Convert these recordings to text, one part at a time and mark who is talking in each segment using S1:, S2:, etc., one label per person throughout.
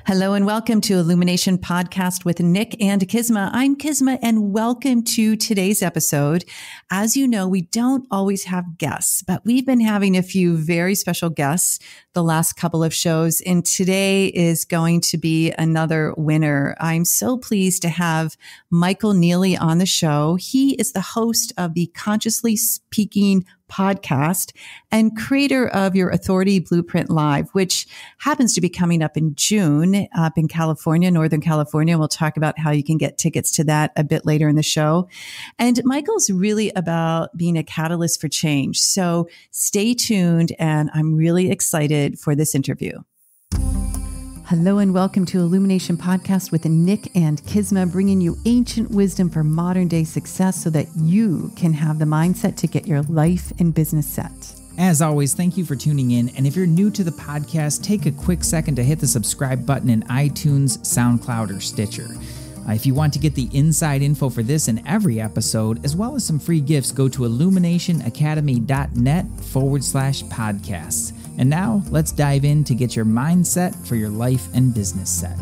S1: Hello and welcome to Illumination Podcast with Nick and Kisma. I'm Kisma and welcome to today's episode. As you know, we don't always have guests, but we've been having a few very special guests the last couple of shows, and today is going to be another winner. I'm so pleased to have Michael Neely on the show. He is the host of the Consciously Speaking podcast and creator of your Authority Blueprint Live, which happens to be coming up in June up in California, Northern California. We'll talk about how you can get tickets to that a bit later in the show. And Michael's really about being a catalyst for change. So stay tuned, and I'm really excited for this interview. Hello and welcome to Illumination Podcast with Nick and Kisma, bringing you ancient wisdom for modern day success so that you can have the mindset to get your life and business set.
S2: As always, thank you for tuning in. And if you're new to the podcast, take a quick second to hit the subscribe button in iTunes, SoundCloud, or Stitcher. If you want to get the inside info for this and every episode, as well as some free gifts, go to illuminationacademy.net/podcasts. And now let's dive in to get your mindset for your life and business set.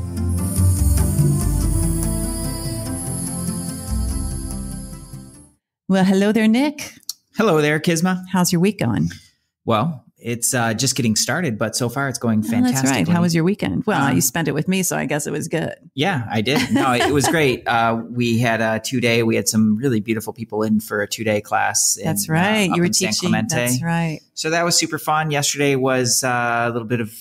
S1: Well, hello there, Nick.
S2: Hello there, Kisma.
S1: How's your week going?
S2: Well, it's just getting started, but so far it's going fantastic.
S1: That's right. How was your weekend? Well, you spent it with me, so I guess it was good.
S2: Yeah, I did. No, it was great. We had a 2-day. We had some really beautiful people in for a 2-day class.
S1: That's right. You were teaching.
S2: San Clemente.
S1: That's right.
S2: So that was super fun. Yesterday was a little bit of,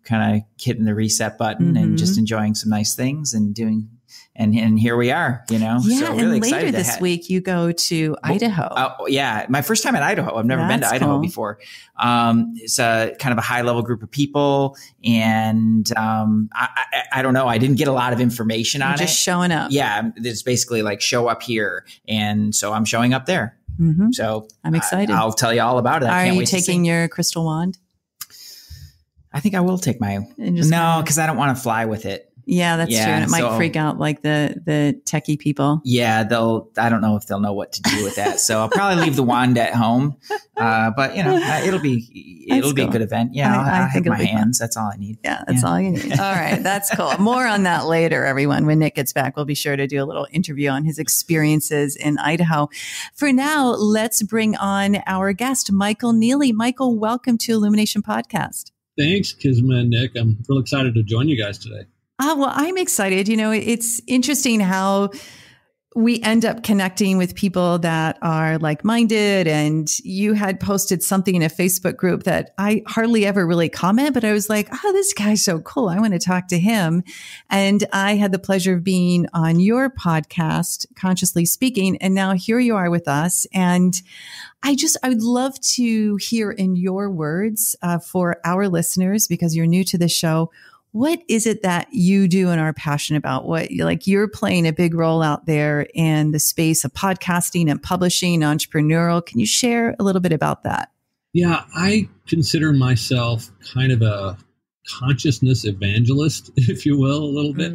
S2: kind of hitting the reset button and just enjoying some nice things and doing. And here we are,
S1: Yeah,
S2: so really
S1: and later this week you go to Idaho.
S2: Yeah, my first time in Idaho. I've never been to Idaho before. It's a kind of a high level group of people, and I don't know. I didn't get a lot of information on it.
S1: Just showing up.
S2: Yeah, it's basically like show up here, and so I'm showing up there.
S1: Mm-hmm.
S2: So
S1: I'm excited.
S2: I'll tell you all about it.
S1: Are you taking your crystal wand?
S2: I think I will take my because I don't want to fly with it.
S1: Yeah, that's true. And it might freak out like the techie people.
S2: Yeah, I don't know if they'll know what to do with that. So I'll probably leave the wand at home. But it'll be a good event. Yeah, I have my hands. That's all I need.
S1: Yeah, that's all you need. All right. That's cool. More on that later, everyone. When Nick gets back, we'll be sure to do a little interview on his experiences in Idaho. For now, let's bring on our guest, Michael Neely. Michael, welcome to Illumination Podcast.
S3: Thanks, Kisma and Nick. I'm real excited to join you guys today.
S1: Well, I'm excited. It's interesting how we end up connecting with people that are like-minded. And you had posted something in a Facebook group that I hardly ever really comment, but I was like, this guy's so cool. I want to talk to him. And I had the pleasure of being on your podcast, Consciously Speaking. And now here you are with us. And I would love to hear in your words for our listeners, because you're new to the show, what is it that you do and are passionate about? You're playing a big role out there in the space of podcasting and publishing, entrepreneurial. Can you share a little bit about that?
S3: Yeah, I consider myself kind of a consciousness evangelist, if you will, a little bit.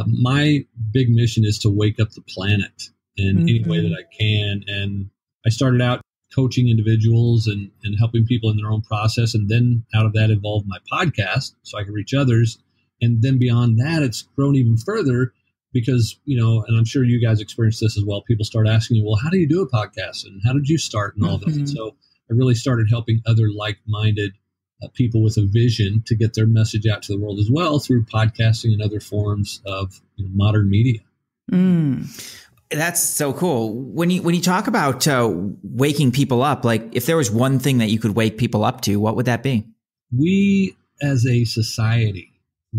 S3: My big mission is to wake up the planet in any way that I can. And I started out coaching individuals and helping people in their own process. And then out of that evolved my podcast so I can reach others. And then beyond that, it's grown even further because, and I'm sure you guys experience this as well. People start asking you, well, how do you do a podcast? And how did you start and all that? And so I really started helping other like-minded people with a vision to get their message out to the world as well through podcasting and other forms of modern media.
S2: That's so cool. When you talk about waking people up, like if there was one thing that you could wake people up to, what would that be?
S3: We as a society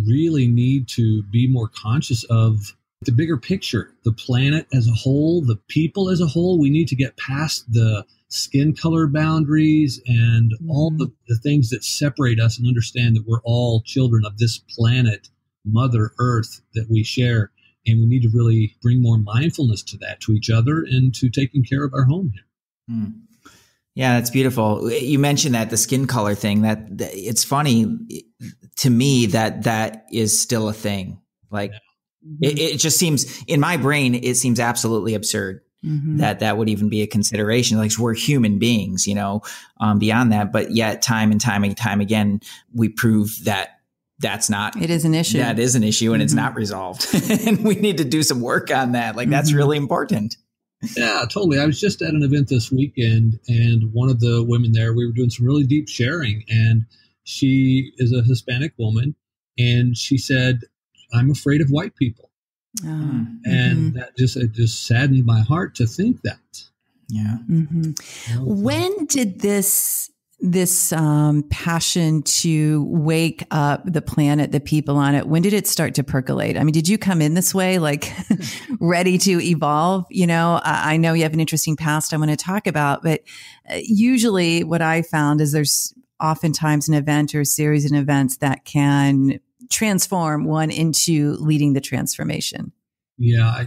S3: really need to be more conscious of the bigger picture, the planet as a whole, the people as a whole. We need to get past the skin color boundaries and all the things that separate us and understand that we're all children of this planet, Mother Earth, that we share. And we need to really bring more mindfulness to that, to each other, and to taking care of our home here.
S2: Yeah, that's beautiful. You mentioned the skin color thing. That it's funny to me that is still a thing. Like it just seems in my brain, it seems absolutely absurd that would even be a consideration. Like we're human beings, beyond that. But yet, time and time again, we prove that
S1: it is an issue.
S2: That is an issue, and it's not resolved. And we need to do some work on that. Like, that's really important.
S3: Yeah, totally. I was just at an event this weekend, and one of the women there, we were doing some really deep sharing, and she is a Hispanic woman, and she said, "I'm afraid of white people." And that just saddened my heart to think that.
S2: Yeah.
S1: When did this passion to wake up the planet, the people on it, when did it start to percolate? I mean, did you come in this way, like ready to evolve? You know, I know you have an interesting past I want to talk about, but usually what I found is there's oftentimes an event or a series of events that can transform one into leading the transformation.
S3: Yeah,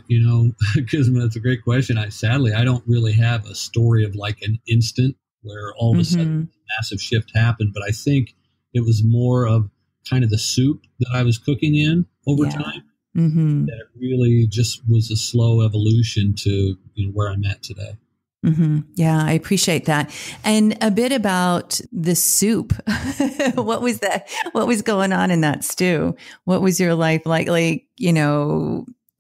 S3: Kismet, that's a great question. Sadly, I don't really have a story of like an instant where all of a sudden a massive shift happened. But I think it was more of kind of the soup that I was cooking in over time. That it really just was a slow evolution to where I'm at today.
S1: Yeah, I appreciate that. And a bit about the soup. What was that? What was going on in that stew? What was your life like? Like,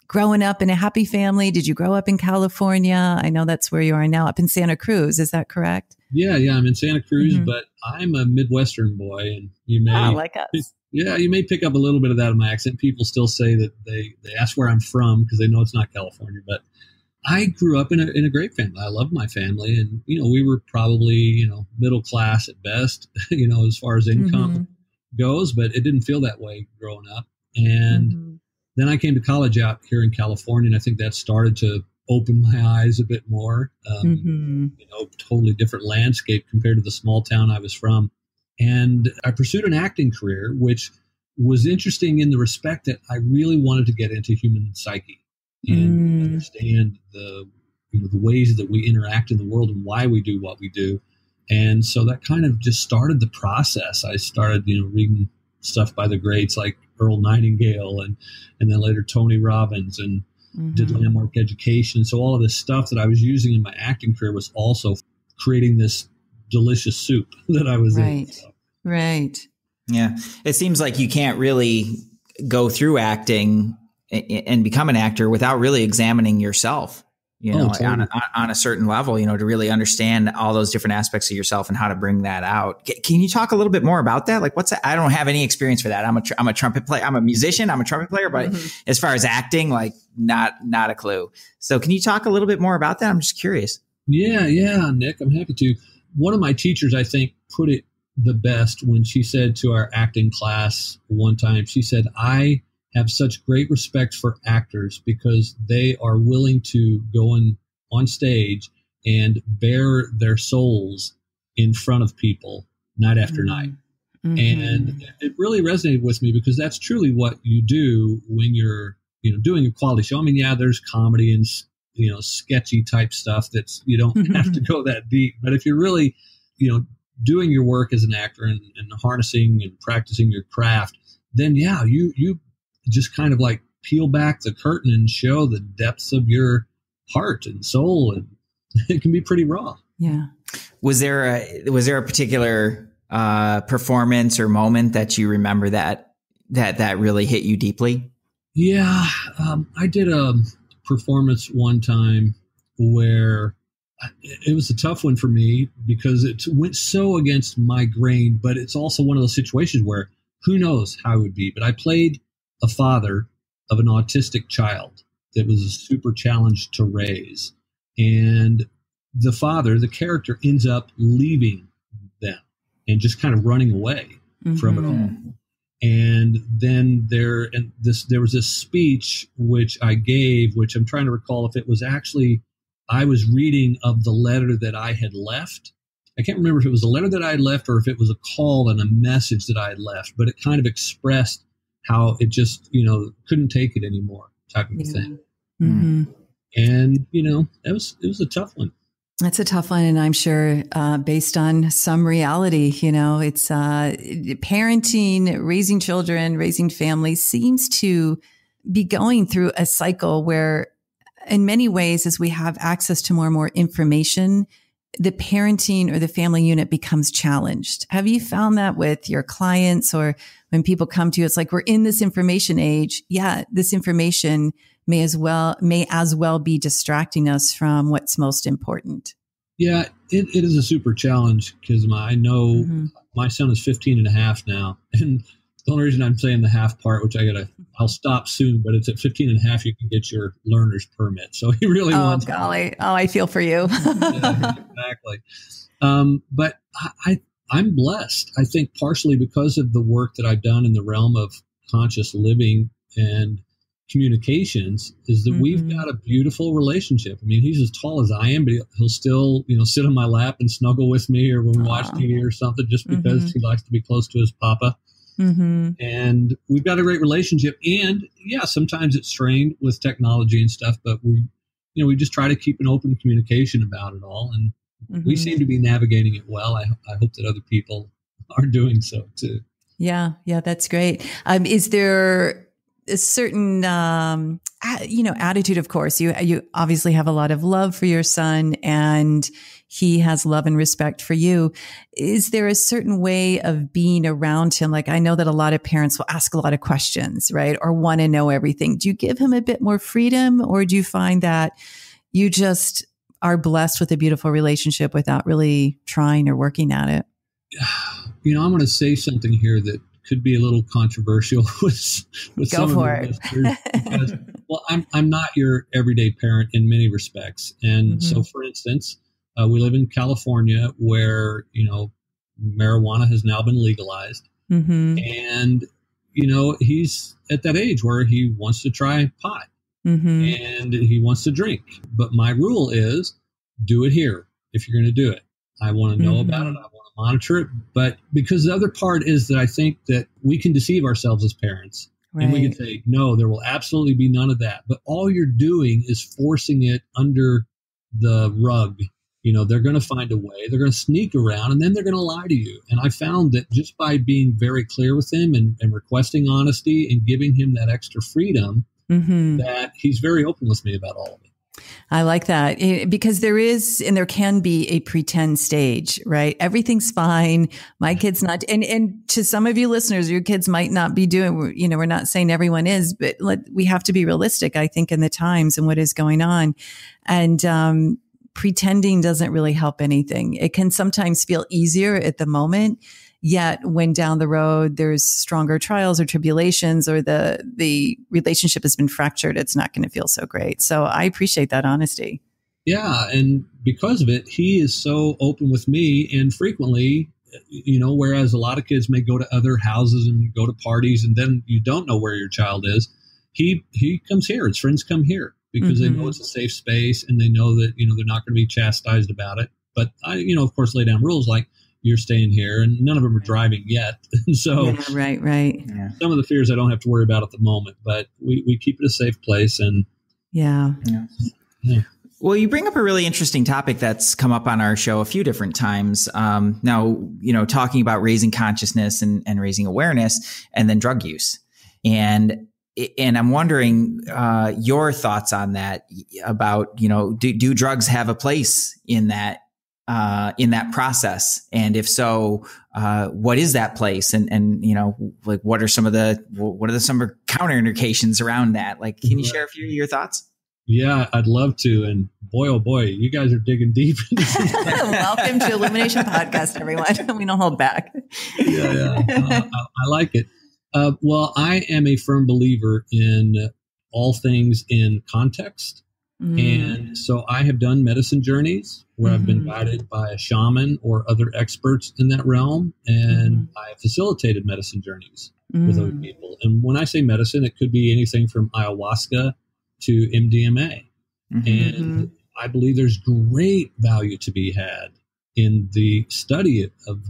S1: growing up in a happy family? Did you grow up in California? I know that's where you are now, up in Santa Cruz. Is that correct?
S3: Yeah, I'm in Santa Cruz, but I'm a Midwestern boy, and you may
S1: like us.
S3: Yeah, you may pick up a little bit of that in my accent. People still say that they ask where I'm from because they know it's not California, but I grew up in a great family. I love my family, and we were probably middle class at best, as far as income goes, but it didn't feel that way growing up. And then I came to college out here in California, and I think that started to open my eyes a bit more. Totally different landscape compared to the small town I was from. And I pursued an acting career, which was interesting in the respect that I really wanted to get into human psyche and understand the ways that we interact in the world and why we do what we do. And so that kind of just started the process. I started, reading stuff by the greats like Earl Nightingale and then later Tony Robbins, and did Landmark Education. So all of this stuff that I was using in my acting career was also creating this delicious soup that I was in.
S1: Right.
S2: Yeah. It seems like you can't really go through acting and become an actor without really examining yourself, totally. on a certain level, to really understand all those different aspects of yourself and how to bring that out. Can you talk a little bit more about that? Like, what's that? I don't have any experience for that. I'm a trumpet player. I'm a musician. I'm a trumpet player, but as far as acting, like not a clue. So can you talk a little bit more about that? I'm just curious.
S3: Yeah, Nick, I'm happy to. One of my teachers, I think, put it the best when she said to our acting class one time, she said, "I have such great respect for actors because they are willing to go on stage and bare their souls in front of people night after night." And it really resonated with me because that's truly what you do when you're, doing a quality show. I mean, yeah, there's comedy and, sketchy type stuff that's, you don't have to go that deep. But if you're really, doing your work as an actor and harnessing and practicing your craft, then yeah, you just kind of like peel back the curtain and show the depths of your heart and soul, and it can be pretty raw.
S1: Yeah.
S2: Was there a particular performance or moment that you remember that really hit you deeply?
S3: Yeah, I did a performance one time where it was a tough one for me because it went so against my grain, but it's also one of those situations where who knows how it would be. But I played a father of an autistic child that was a super challenge to raise. And the father, the character, ends up leaving them and just kind of running away from it all. And then there was this speech which I gave, which I'm trying to recall if it was actually, I was reading of the letter that I had left. I can't remember if it was a letter that I had left or if it was a call and a message that I had left, but it kind of expressed how it just, couldn't take it anymore type of thing. And, it was a tough one.
S1: That's a tough one. And I'm sure based on some reality, it's parenting, raising children, raising families seems to be going through a cycle where in many ways, as we have access to more and more information, the parenting or the family unit becomes challenged. Have you found that with your clients, or when people come to you, it's like, we're in this information age. Yeah, this information may as well be distracting us from what's most important.
S3: Yeah, it is a super challenge, because I know my son is 15 and a half now. And the only reason I'm saying the half part, which I'll stop soon, but it's at 15 and a half, you can get your learner's permit. So he really wants.
S1: Oh, golly. Oh, I feel for you.
S3: Yeah, exactly. But I'm blessed. I think partially because of the work that I've done in the realm of conscious living and communications, is that we've got a beautiful relationship. I mean, he's as tall as I am, but he'll still, sit on my lap and snuggle with me, or when we watch TV or something, just because he likes to be close to his papa. And we've got a great relationship. And yeah, sometimes it's strained with technology and stuff, but we just try to keep an open communication about it all. And we seem to be navigating it well. I hope that other people are doing so too.
S1: Yeah. Yeah. That's great. Is there a certain, attitude? Of course, you obviously have a lot of love for your son, and he has love and respect for you. Is there a certain way of being around him? Like, I know that a lot of parents will ask a lot of questions, right? Or want to know everything. Do you give him a bit more freedom, or do you find that you just are blessed with a beautiful relationship without really trying or working at it?
S3: I'm going to say something here that could be a little controversial with
S1: Go
S3: some
S1: for
S3: of the
S1: it.
S3: listeners, because, well, I'm not your everyday parent in many respects. And so, for instance, we live in California, where, marijuana has now been legalized. And, he's at that age where he wants to try pot and he wants to drink. But my rule is, do it here if you're going to do it. I want to know about it. I want to monitor it. But because the other part is that I think that we can deceive ourselves as parents. Right. And we can say, no, there will absolutely be none of that. But all you're doing is forcing it under the rug. They're going to find a way. They're going to sneak around, and then they're going to lie to you. And I found that just by being very clear with him and requesting honesty and giving him that extra freedom, that he's very open with me about all of it.
S1: I like that, because there is, and there can be, a pretend stage, right? Everything's fine. My kid's not, and to some of you listeners, your kids might not be doing, we're not saying everyone is, but we have to be realistic, I think, in the times and what is going on. And, pretending doesn't really help anything. It can sometimes feel easier at the moment, yet when down the road there's stronger trials or tribulations, or the relationship has been fractured, it's not going to feel so great. So I appreciate that honesty.
S3: Yeah. And because of it, he is so open with me, and frequently, whereas a lot of kids may go to other houses and go to parties, and then you don't know where your child is, he comes here. His friends come here, because they know it's a safe space, and they know that, they're not going to be chastised about it. But I, of course, lay down rules like, you're staying here, and none of them are driving yet. And so
S1: right. Yeah.
S3: Some of the fears I don't have to worry about at the moment, but we keep it a safe place. And
S1: yeah.
S2: Well, you bring up a really interesting topic that's come up on our show a few different times. Now, talking about raising consciousness and raising awareness, and then drug use. And I'm wondering your thoughts on that, about, do drugs have a place in that process? And if so, what is that place? And what are some of the counterindications around that? Like, can you share a few of your thoughts?
S3: Yeah, I'd love to. And boy, oh boy, you guys are digging deep.
S1: Welcome to Illumination Podcast, everyone. We don't hold back.
S3: Yeah. I like it. Well, I am a firm believer in all things in context. And so I have done medicine journeys where I've been guided by a shaman or other experts in that realm. And I have facilitated medicine journeys with other people. And when I say medicine, it could be anything from ayahuasca to MDMA. And I believe there's great value to be had in the study of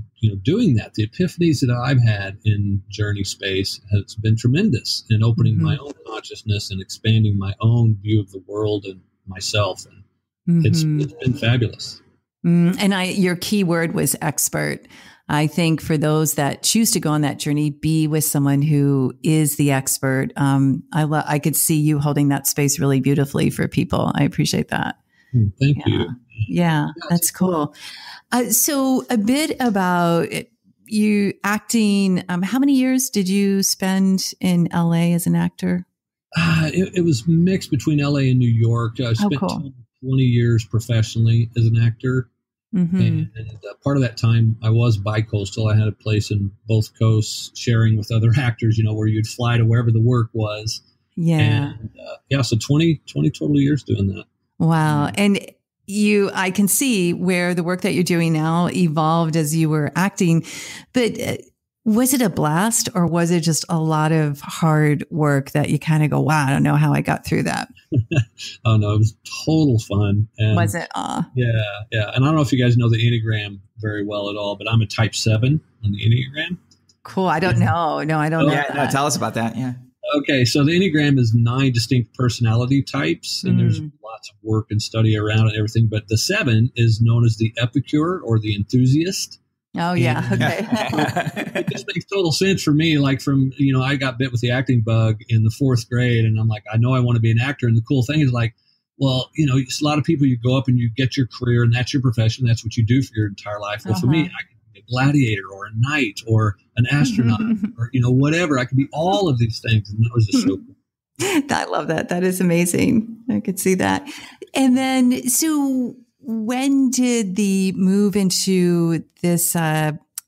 S3: doing that. The epiphanies that I've had in journey space has been tremendous in opening my own consciousness and expanding my own view of the world and myself. And it's been fabulous.
S1: And your key word was expert. I think for those that choose to go on that journey, be with someone who is the expert. I could see you holding that space really beautifully for people. I appreciate that.
S3: Thank you.
S1: Yeah, that's cool. So a bit about you acting. How many years did you spend in LA as an actor?
S3: It was mixed between LA and New York. I spent 20 years professionally as an actor. And part of that time I was bi-coastal. I had a place in both coasts sharing with other actors, where you'd fly to wherever the work was.
S1: Yeah.
S3: And, so 20 total years doing that.
S1: Wow. And I can see where the work that you're doing now evolved as you were acting, but was it a blast or was it just a lot of hard work that you kind of go, wow, I don't know how I got through that?
S3: Oh no, it was total fun. And
S1: was it?
S3: Yeah. And I don't know if you guys know the Enneagram very well at all, but I'm a type 7 on the Enneagram.
S1: Cool. I don't know. No, I don't know.
S2: Yeah, no, tell us about that. Yeah.
S3: Okay, so the Enneagram is 9 distinct personality types, and there's lots of work and study around it and everything. But the 7 is known as the epicure or the enthusiast.
S1: Oh, yeah. Okay.
S3: It just makes total sense for me. Like I got bit with the acting bug in the 4th grade, and I'm like, I know I want to be an actor. And the cool thing is like, well, it's a lot of people, you go up and you get your career and that's your profession. That's what you do for your entire life. Well, for me, I can be a gladiator or a knight or an astronaut or, whatever. I can be all of these things. And that was just so cool.
S1: I love that. That is amazing. I could see that. And then, so when did the move into this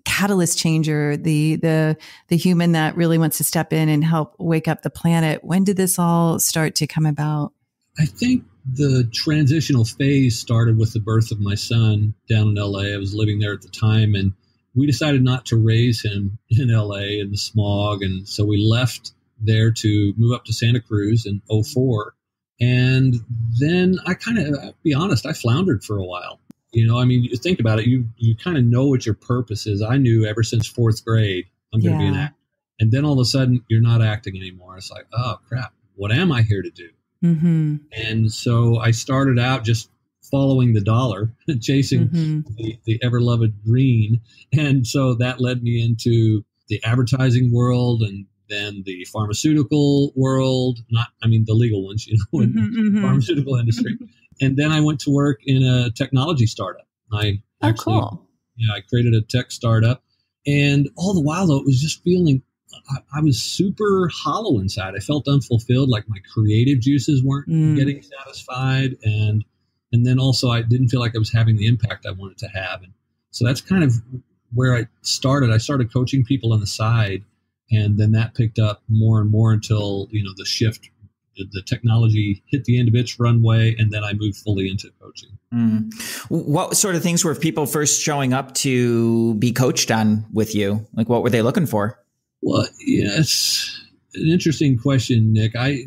S1: catalyst changer, the human that really wants to step in and help wake up the planet, when did this all start to come about?
S3: I think the transitional phase started with the birth of my son down in LA. I was living there at the time, and we decided not to raise him in LA in the smog. And so we left there to move up to Santa Cruz in 2004. And then I'll be honest, I floundered for a while. You think about it, you kind of know what your purpose is. I knew ever since 4th grade, I'm going to be an actor. And then all of a sudden you're not acting anymore. It's like, oh crap, what am I here to do? Mm-hmm. And so I started out just following the dollar, chasing the ever-loved green. And so that led me into the advertising world and then the pharmaceutical world, the legal ones, in the pharmaceutical industry. And then I went to work in a technology startup.
S1: Cool.
S3: I created a tech startup. And all the while, though, it was just feeling, I was super hollow inside. I felt unfulfilled, like my creative juices weren't getting satisfied. And then also I didn't feel like I was having the impact I wanted to have. And so that's kind of where I started. I started coaching people on the side. And then that picked up more and more until, the shift, the technology hit the end of its runway. And then I moved fully into coaching.
S2: What sort of things were people first showing up to be coached on with you? Like, what were they looking for?
S3: Well, it's an interesting question, Nick. I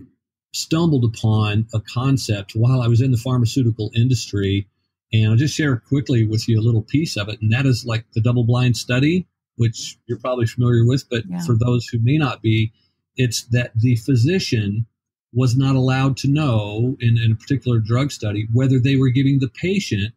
S3: stumbled upon a concept while I was in the pharmaceutical industry. And I'll just share quickly with you a little piece of it. And that is like the double-blind study, which you're probably familiar with, but for those who may not be, it's that the physician was not allowed to know in a particular drug study whether they were giving the patient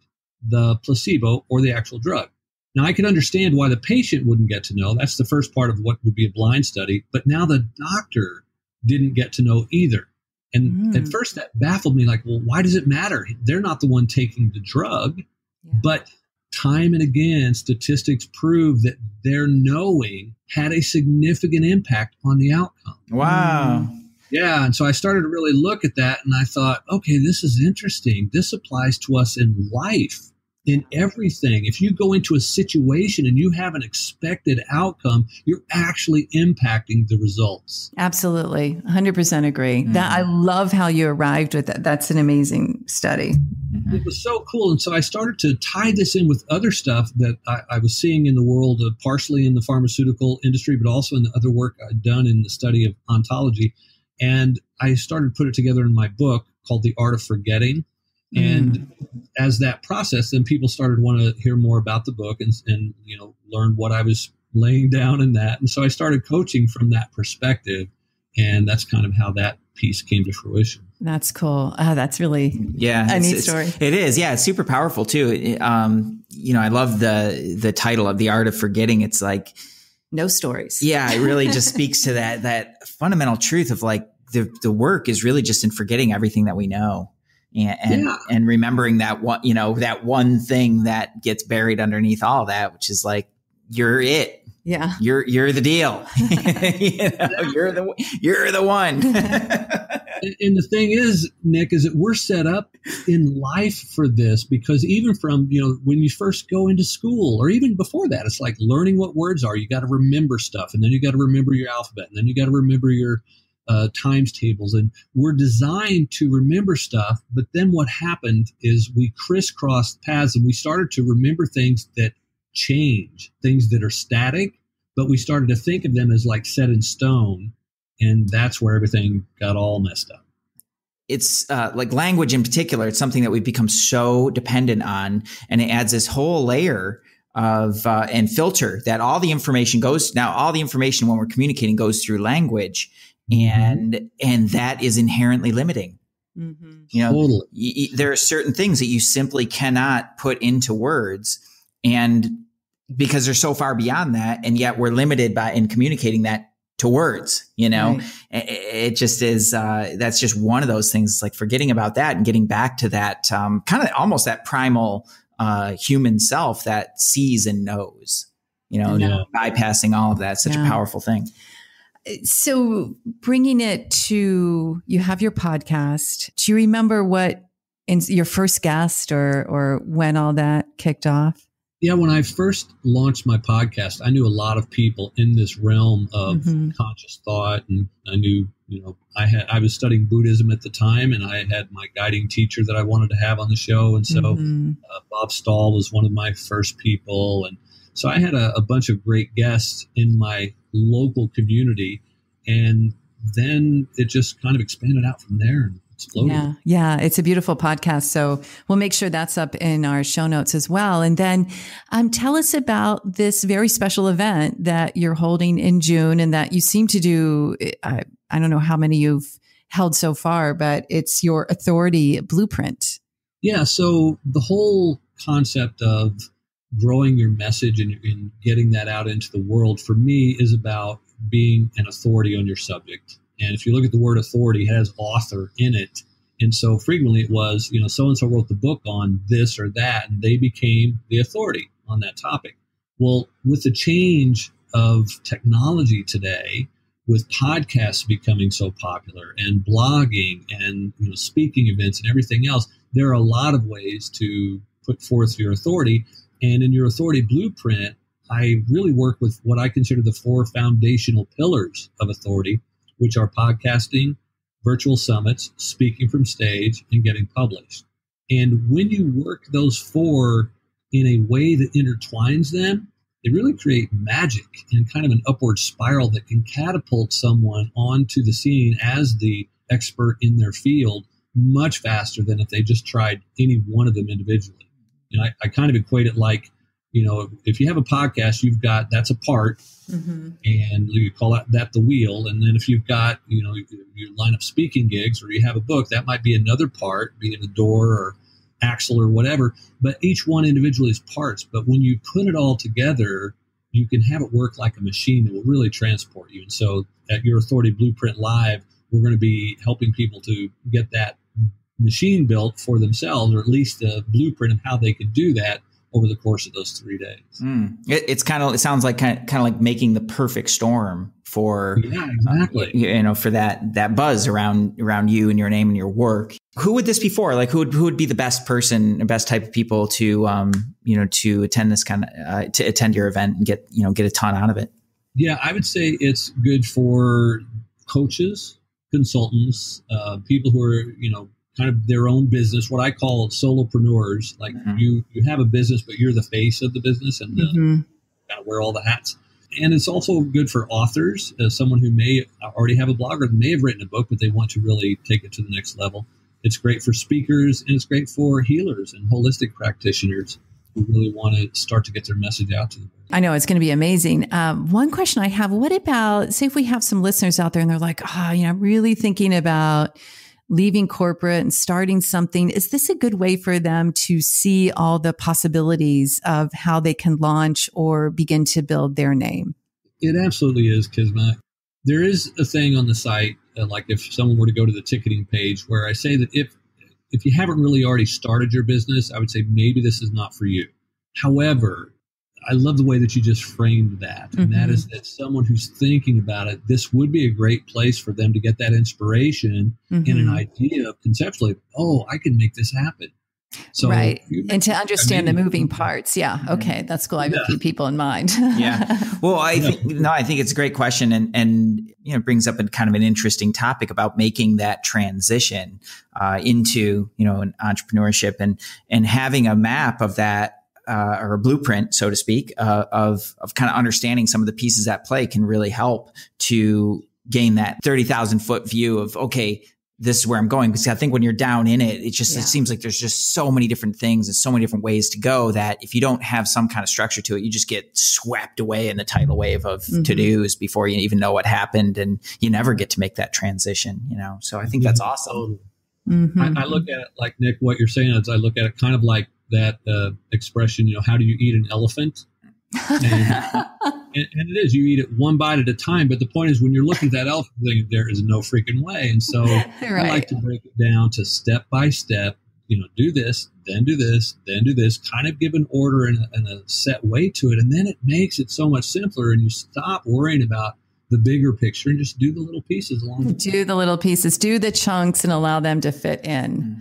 S3: the placebo or the actual drug. Now, I can understand why the patient wouldn't get to know. That's the first part of what would be a blind study. But now the doctor didn't get to know either. And at first that baffled me, like, well, why does it matter? They're not the one taking the drug, but time and again, statistics prove that their knowing had a significant impact on the outcome.
S2: Wow.
S3: Yeah. And so I started to really look at that and I thought, okay, this is interesting. This applies to us in life, in everything. If you go into a situation and you have an expected outcome, you're actually impacting the results.
S1: Absolutely. 100% agree. That I love how you arrived with that. That's an amazing study.
S3: It was so cool. And so I started to tie this in with other stuff that I was seeing in the world, partially in the pharmaceutical industry, but also in the other work I'd done in the study of ontology. And I started to put it together in my book called The Art of Forgetting. And as that process, then people started to want to hear more about the book and learn what I was laying down in that. And so I started coaching from that perspective. And that's kind of how that piece came to fruition.
S1: That's cool. That's really a neat story.
S2: It is. Yeah. It's super powerful too. I love the title of The Art of Forgetting. It's like
S1: no stories.
S2: Yeah. It really just speaks to that fundamental truth of like the work is really just in forgetting everything that we know. and remembering that one, that one thing that gets buried underneath all that, which is like, you're it.
S1: Yeah.
S2: You're the deal. You're the one.
S3: And the thing is, Nick, is that we're set up in life for this, because even from, when you first go into school, or even before that, it's like learning what words are. You got to remember stuff, and then you got to remember your alphabet, and then you got to remember your times tables. And we're designed to remember stuff. But then what happened is we crisscrossed paths, and we started to remember things that change, things that are static, but we started to think of them as like set in stone. And that's where everything got all messed up.
S2: It's like language in particular. It's something that we've become so dependent on, and it adds this whole layer of and filter that all the information when we're communicating goes through language, and that is inherently limiting. Mm-hmm.
S3: Totally.
S2: There are certain things that you simply cannot put into words, and because they're so far beyond that, and yet we're limited in communicating that to words, right. It just is, that's just one of those things. It's like forgetting about that and getting back to that, kind of almost that primal, human self that sees and knows, bypassing all of that. Such a powerful thing.
S1: So bringing it to, you have your podcast. Do you remember what your first guest or when all that kicked off?
S3: Yeah, when I first launched my podcast, I knew a lot of people in this realm of conscious thought, and I knew, I was studying Buddhism at the time, and I had my guiding teacher that I wanted to have on the show, and so Bob Stahl was one of my first people, and so I had a bunch of great guests in my local community, and then it just kind of expanded out from there and exploded.
S1: Yeah, it's a beautiful podcast. So we'll make sure that's up in our show notes as well. And then tell us about this very special event that you're holding in June, and that you seem to do. I don't know how many you've held so far, but it's your Authority Blueprint. Yeah.
S3: So the whole concept of growing your message and getting that out into the world, for me, is about being an authority on your subject. And if you look at the word authority, it has author in it. And so frequently it was, so-and-so wrote the book on this or that, and they became the authority on that topic. Well, with the change of technology today, with podcasts becoming so popular and blogging and speaking events and everything else, there are a lot of ways to put forth your authority. And in your Authority Blueprint, I really work with what I consider the 4 foundational pillars of authority, which are podcasting, virtual summits, speaking from stage, and getting published. And when you work those 4 in a way that intertwines them, they really create magic and kind of an upward spiral that can catapult someone onto the scene as the expert in their field much faster than if they just tried any one of them individually. I kind of equate it like, if you have a podcast, that's a part, and you call that the wheel. And then if you've got, you line up speaking gigs, or you have a book, that might be another part, be it a door or axle or whatever. But each one individually is parts. But when you put it all together, you can have it work like a machine that will really transport you. And so at your Authority Blueprint Live, we're going to be helping people to get that machine built for themselves, or at least a blueprint of how they could do that over the course of those 3 days.
S2: It sounds like kind of like making the perfect storm for,
S3: exactly.
S2: For that buzz around you and your name and your work. Who would this be for? Like who would be the best person, best type of people to, to attend this to attend your event and get a ton out of it?
S3: Yeah, I would say it's good for coaches, consultants, people who are, kind of their own business, what I call solopreneurs. Like you have a business, but you're the face of the business and kind of wear all the hats. And it's also good for authors, someone who may already have a blog or may have written a book, but they want to really take it to the next level. It's great for speakers, and it's great for healers and holistic practitioners who really want to start to get their message out to them.
S1: I know it's going to be amazing. One question I have, what about, say if we have some listeners out there and they're like, I'm really thinking about leaving corporate and starting something. Is this a good way for them to see all the possibilities of how they can launch or begin to build their name?
S3: It absolutely is, Kisma. There is a thing on the site, like if someone were to go to the ticketing page, where I say that if if you haven't really already started your business, I would say maybe this is not for you. However, I love the way that you just framed that. And that is that someone who's thinking about it, this would be a great place for them to get that inspiration and an idea of conceptually, oh, I can make this happen. So,
S1: right. And to understand the moving parts. Yeah. Okay. That's cool. I have a few people in mind.
S2: Yeah. Well, I think it's a great question, and brings up a kind of an interesting topic about making that transition into, an entrepreneurship and having a map of that. Or a blueprint, so to speak, of kind of understanding some of the pieces at play can really help to gain that 30,000 foot view of, okay, this is where I'm going. Because I think when you're down in it, it seems like there's just so many different things and so many different ways to go that if you don't have some kind of structure to it, you just get swept away in the tidal wave of to-dos before you even know what happened, and you never get to make that transition, So I think that's awesome.
S3: I look at it like, Nick, what you're saying is I look at it kind of like that expression, how do you eat an elephant? And it is, you eat it one bite at a time. But the point is, when you're looking at that elephant thing, there is no freaking way. And so I like to break it down to step by step, do this, then do this, then do this, kind of give an order and a set way to it. And then it makes it so much simpler, and you stop worrying about the bigger picture and just do the little pieces along the way.
S1: Do the little pieces, do the chunks, and allow them to fit in.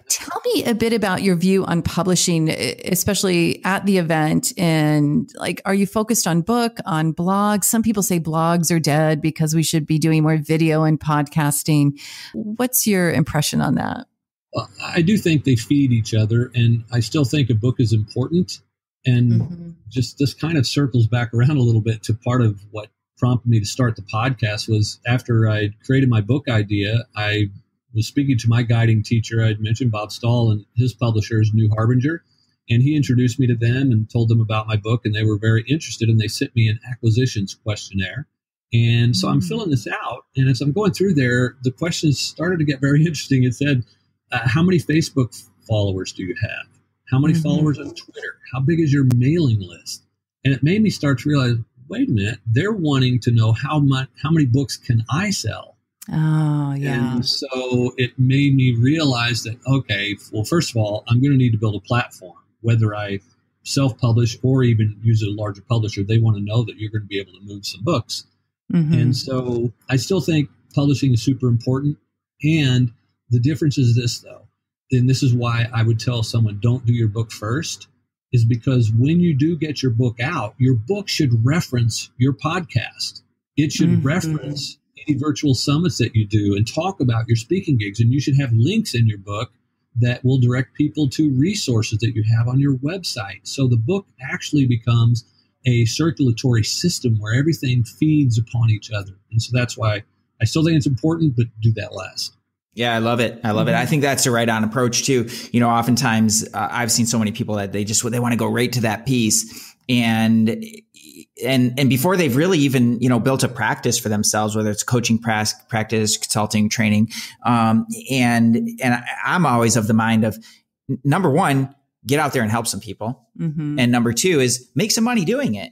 S1: Tell me a bit about your view on publishing, especially at the event. And are you focused on book, on blogs? Some people say blogs are dead because we should be doing more video and podcasting. What's your impression on that?
S3: Well, I do think they feed each other, and I still think a book is important. And just this kind of circles back around a little bit to part of what prompted me to start the podcast. Was after I created my book idea, I was speaking to my guiding teacher. I'd mentioned Bob Stahl, and his publisher is New Harbinger. And he introduced me to them and told them about my book, and they were very interested, and they sent me an acquisitions questionnaire. And so I'm filling this out, and as I'm going through there, the questions started to get very interesting. It said, how many Facebook followers do you have? How many followers on Twitter? How big is your mailing list? And it made me start to realize, wait a minute, they're wanting to know how many books can I sell?
S1: Oh, yeah.
S3: And so it made me realize that, okay, well, first of all, I'm going to need to build a platform, whether I self-publish or even use a larger publisher. They want to know that you're going to be able to move some books. And so I still think publishing is super important. And the difference is this, though, and this is why I would tell someone, don't do your book first, is because when you do get your book out, your book should reference your podcast. It should reference any virtual summits that you do and talk about your speaking gigs. And you should have links in your book that will direct people to resources that you have on your website. So the book actually becomes a circulatory system where everything feeds upon each other. And so that's why I still think it's important, but do that last.
S2: Yeah, I love it. I love it. I think that's the right on approach too. Oftentimes I've seen so many people that they want to go right to that piece, and before they've really even, built a practice for themselves, whether it's coaching practice, consulting, training. And I'm always of the mind of, number one, get out there and help some people. And number two is make some money doing it.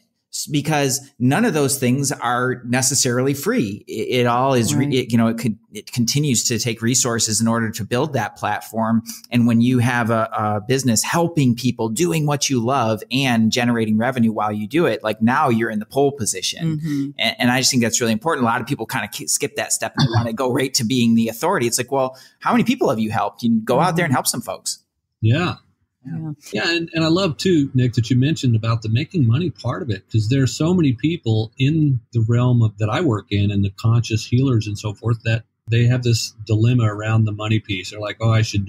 S2: Because none of those things are necessarily free. It all is, it continues to take resources in order to build that platform. And when you have a business helping people, doing what you love and generating revenue while you do it, now you're in the pole position. And I just think that's really important. A lot of people kind of skip that step and want to go right to being the authority. It's like, well, how many people have you helped? You can go out there and help some folks.
S3: Yeah. Yeah. And I love too, Nick, that you mentioned about the making money part of it, because there are so many people in the realm that I work in and the conscious healers and so forth that they have this dilemma around the money piece. They're like, oh, I should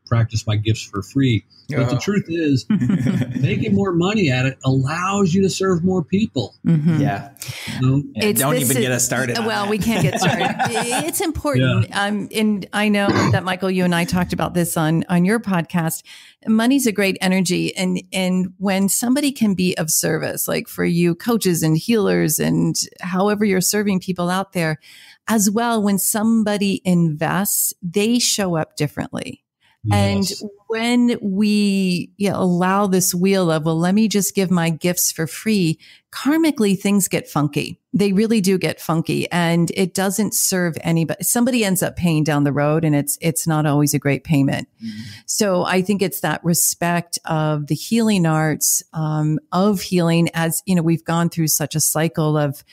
S3: practice my gifts for free. But the truth is, making more money at it allows you to serve more people.
S2: Yeah. Don't even get us started.
S1: Well, we can't get started. It's important. Yeah. And I know that, Michael, you and I talked about this on your podcast. Money's a great energy. And when somebody can be of service, like for you coaches and healers and however you're serving people out there, as well, when somebody invests, they show up differently.
S3: Yes.
S1: And when we allow this wheel of, well, let me just give my gifts for free, karmically things get funky. They really do get funky, and it doesn't serve anybody. Somebody ends up paying down the road, and it's not always a great payment. Mm-hmm. So I think it's that respect of the healing arts, of healing, as we've gone through such a cycle of,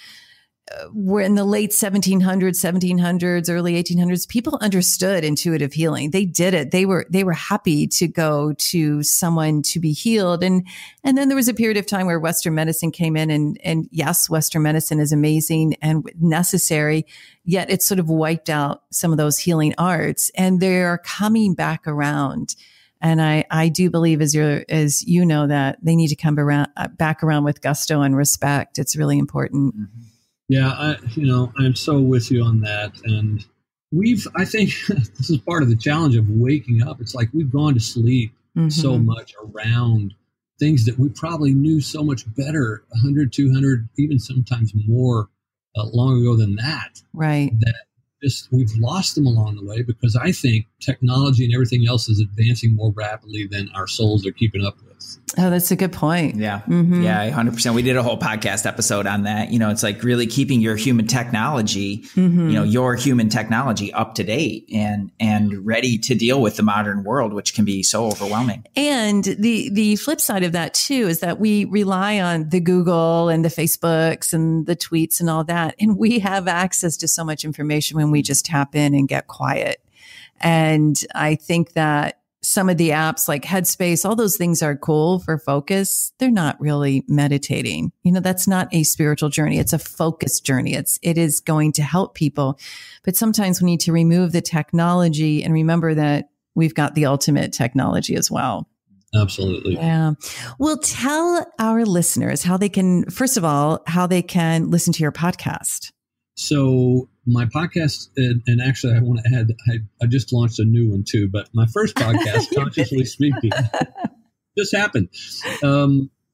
S1: we're in the late 1700s, early 1800s. People understood intuitive healing. They did it. They were happy to go to someone to be healed. And then there was a period of time where Western medicine came in, and yes, Western medicine is amazing and necessary, yet it sort of wiped out some of those healing arts, and they're coming back around. And I do believe, as you know, that they need to come back around with gusto and respect. It's really important.
S3: Mm-hmm. Yeah, I'm so with you on that. And I think this is part of the challenge of waking up. It's like we've gone to sleep so much around things that we probably knew so much better 100, 200, even sometimes more long ago than that.
S1: Right.
S3: That we've lost them along the way, because I think technology and everything else is advancing more rapidly than our souls are keeping up with.
S1: Oh, that's a good point.
S2: Yeah. Mm-hmm. Yeah, 100%. We did a whole podcast episode on that. It's like really keeping your human technology, your human technology up to date and ready to deal with the modern world, which can be so overwhelming.
S1: And the flip side of that too is that we rely on the Google and the Facebooks and the tweets and all that. And we have access to so much information when we just tap in and get quiet. And I think that some of the apps like Headspace, all those things are cool for focus. They're not really meditating. That's not a spiritual journey. It's a focused journey. It is going to help people. But sometimes we need to remove the technology and remember that we've got the ultimate technology as well.
S3: Absolutely.
S1: Yeah. Well, tell our listeners how they can listen to your podcast.
S3: So my podcast, and actually I want to add, I just launched a new one too, but my first podcast, Consciously Speaking, just happened.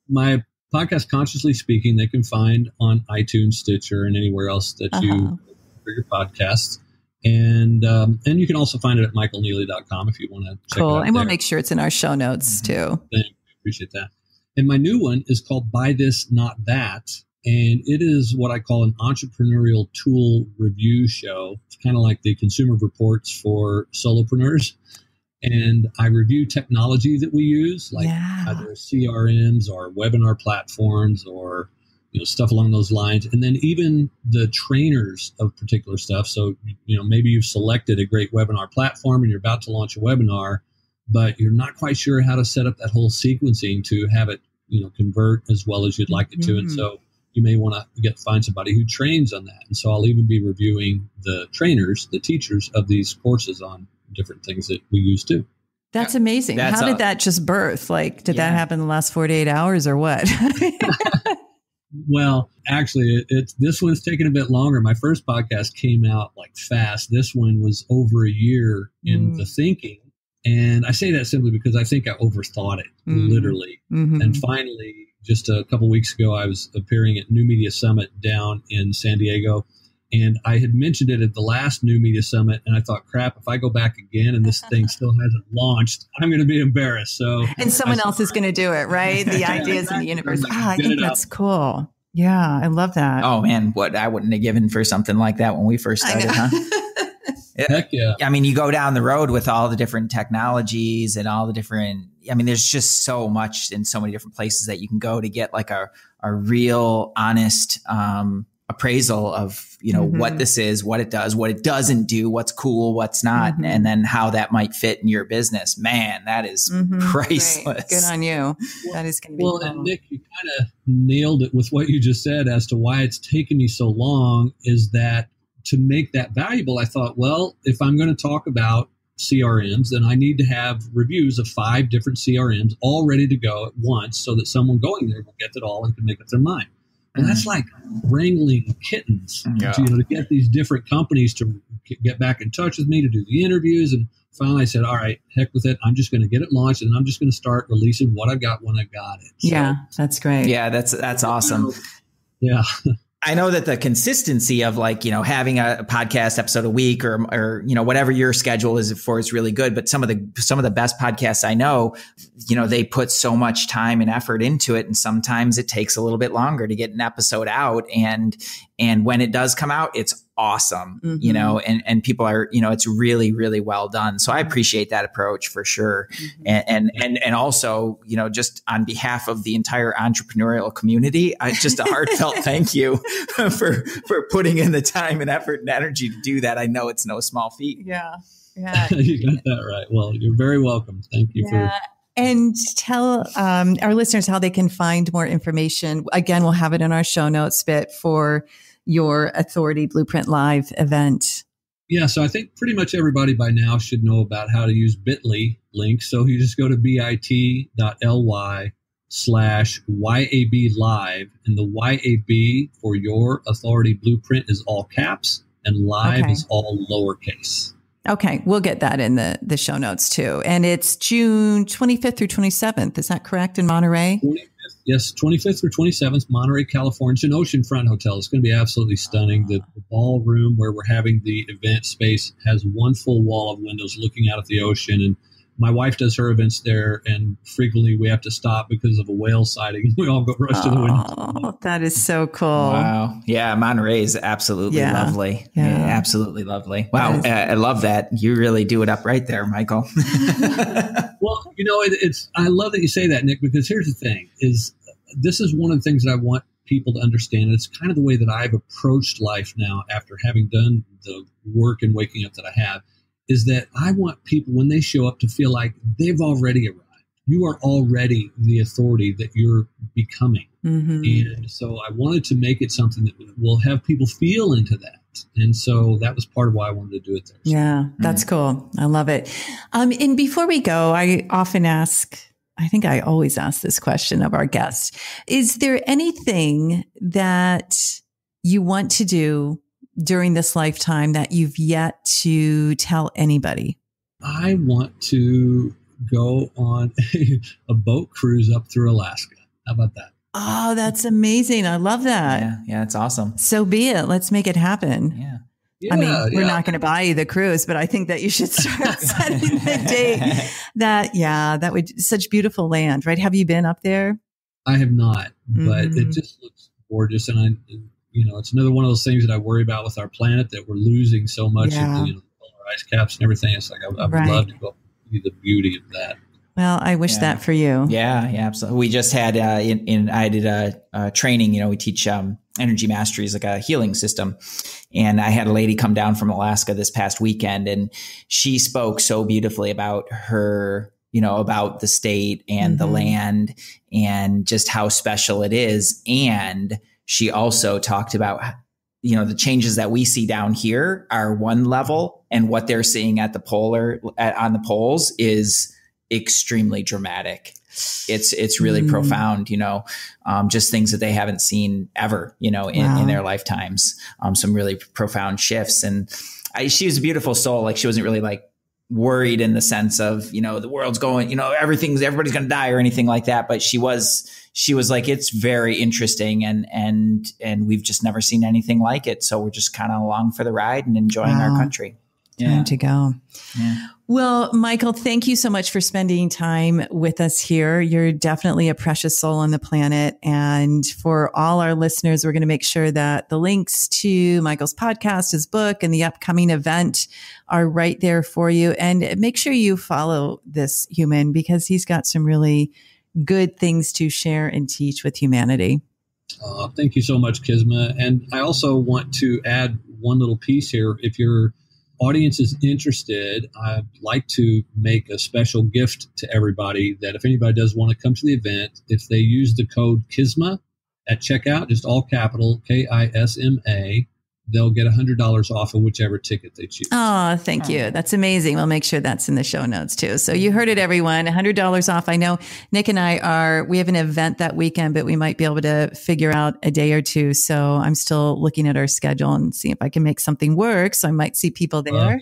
S3: My podcast, Consciously Speaking, they can find on iTunes, Stitcher, and anywhere else that you for your podcasts. And you can also find it at michaelneely.com if you want to check it out.
S1: Cool. And we'll
S3: there.
S1: make sure it's in our show notes too.
S3: Thank you. Appreciate that. And my new one is called Buy This, Not That. And it is what I call an entrepreneurial tool review show. It's kind of like the Consumer Reports for solopreneurs. And I review technology that we use, like either CRMs or webinar platforms or stuff along those lines. And then even the trainers of particular stuff. So, maybe you've selected a great webinar platform and you're about to launch a webinar, but you're not quite sure how to set up that whole sequencing to have it, convert as well as you'd like it to. And so you may want to find somebody who trains on that. And so I'll even be reviewing the trainers, the teachers of these courses on different things that we use too.
S1: That's amazing. How did that just birth? Like, did that happen in the last 48 hours or what?
S3: Well, actually, this one's taken a bit longer. My first podcast came out like fast. This one was over a year in the thinking. And I say that simply because I think I overthought it, literally. Mm-hmm. And finally, just a couple weeks ago, I was appearing at New Media Summit down in San Diego. And I had mentioned it at the last New Media Summit. And I thought, crap, if I go back again and this thing still hasn't launched, I'm going to be embarrassed. And
S1: someone else is going to do it, right? The ideas in the universe. I think that's cool. Yeah, I love that.
S2: Oh, man, what I wouldn't have given for something like that when we first started, huh?
S3: Heck yeah.
S2: I mean, you go down the road with all the different technologies and all the different, there's just so much in so many different places that you can go to get like a real honest appraisal of, what this is, what it does, what it doesn't do, what's cool, what's not, and then how that might fit in your business. Man, that is priceless.
S1: Great. Good on you. That is going to be
S3: cool. And Nick, you kind of nailed it with what you just said as to why it's taken me so long is that to make that valuable, I thought, well, if I'm going to talk about CRMs, then I need to have reviews of 5 different CRMs all ready to go at once so that someone going there will get it all and can make up their mind. And that's like wrangling kittens to get these different companies to get back in touch with me to do the interviews. And finally I said, all right, heck with it. I'm just going to get it launched and I'm just going to start releasing what I got when I got it.
S1: So, yeah, that's great.
S2: Yeah, that's awesome.
S3: Yeah.
S2: I know that the consistency of like, having a podcast episode a week or, whatever your schedule is for is really good. But some of the best podcasts I know, they put so much time and effort into it. And sometimes it takes a little bit longer to get an episode out. And when it does come out, it's awesome, and people are, it's really, really well done. So I appreciate that approach for sure. And also, just on behalf of the entire entrepreneurial community, just a heartfelt thank you for putting in the time and effort and energy to do that. I know it's no small feat.
S1: Yeah.
S3: You got that right. Well, you're very welcome. Thank you for.
S1: And tell our listeners how they can find more information. Again, we'll have it in our show notes, but for your Authority Blueprint Live event.
S3: Yeah, so I think pretty much everybody by now should know about how to use Bitly link. So you just go to bit.ly/YAB Live, and the YAB for your Authority Blueprint is all caps, and live is all lowercase.
S1: Okay, we'll get that in the show notes too. And it's June 25th through 27th. Is that correct in Monterey?
S3: 25th, yes, 25th through 27th, Monterey, California. It's an oceanfront hotel. It's going to be absolutely stunning. The ballroom where we're having the event space has one full wall of windows looking out at the ocean. And my wife does her events there, and frequently we have to stop because of a whale sighting. We all go rush to the window.
S1: Oh, that is so cool.
S2: Wow. Yeah, Monterey is absolutely lovely. Yeah, absolutely lovely. Wow. I love that. You really do it up right there, Michael.
S3: Well, it's I love that you say that, Nick, because here's the thing is this is one of the things that I want people to understand. It's kind of the way that I've approached life now after having done the work and waking up that I have, is that I want people, when they show up, to feel like they've already arrived. You are already the authority that you're becoming. And so I wanted to make it something that will have people feel into that. And so that was part of why I wanted to do it there.
S1: Yeah, that's cool. I love it. And before we go, I always ask this question of our guests. Is there anything that you want to do during this lifetime that you've yet to tell anybody?
S3: I want to go on a boat cruise up through Alaska. How about that?
S1: Oh, that's amazing. I love that.
S2: Yeah, it's awesome.
S1: So be it. Let's make it happen.
S2: Yeah.
S1: I mean, we're not going to buy you the cruise, but I think that you should start setting the date. That would such beautiful land, right? Have you been up there?
S3: I have not, but it just looks gorgeous. And it's another one of those things that I worry about with our planet, that we're losing so much of the polar ice caps and everything. It's like, I would love to go see the beauty of that.
S1: Well, I wish that for you.
S2: Yeah, absolutely. We just had, I did a training, we teach energy mastery is like a healing system. And I had a lady come down from Alaska this past weekend, and she spoke so beautifully about her, about the state and the land and just how special it is. And she also talked about, the changes that we see down here are one level, and what they're seeing at on the poles is extremely dramatic. It's really profound, just things that they haven't seen ever, in their lifetimes. Some really profound shifts. And she was a beautiful soul. Like, she wasn't really like worried in the sense of, the world's going, everybody's going to die or anything like that. But she was like, it's very interesting. And we've just never seen anything like it. So we're just kind of along for the ride and enjoying our country.
S1: Time to go.
S2: Yeah.
S1: Well, Michael, thank you so much for spending time with us here. You're definitely a precious soul on the planet. And for all our listeners, we're going to make sure that the links to Michael's podcast, his book, and the upcoming event are right there for you. And make sure you follow this human, because he's got some really good things to share and teach with humanity.
S3: Thank you so much, Kisma. And I also want to add one little piece here. If your audience is interested, I'd like to make a special gift to everybody, that if anybody does want to come to the event, if they use the code KISMA at checkout, just all capital KISMA, they'll get $100 off of whichever ticket they choose.
S1: Oh, thank you. That's amazing. We'll make sure that's in the show notes too. So you heard it, everyone, $100 off. I know Nick and we have an event that weekend, but we might be able to figure out a day or two. So I'm still looking at our schedule and see if I can make something work. So I might see people there.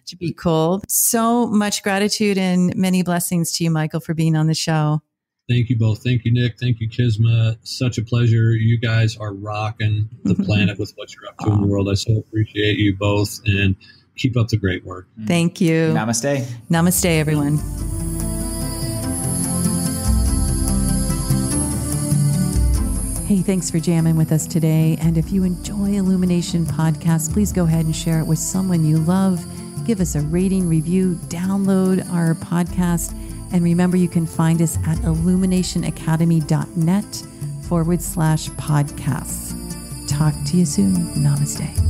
S1: To be cool. So much gratitude and many blessings to you, Michael, for being on the show.
S3: Thank you both. Thank you, Nick. Thank you, Kisma. Such a pleasure. You guys are rocking the planet with what you're up to in the world. I so appreciate you both, and keep up the great work.
S1: Thank you.
S2: Namaste.
S1: Namaste, everyone. Hey, thanks for jamming with us today. And if you enjoy Illumination Podcast, please go ahead and share it with someone you love. Give us a rating, review, download our podcast. And remember, you can find us at illuminationacademy.net/podcasts. Talk to you soon. Namaste.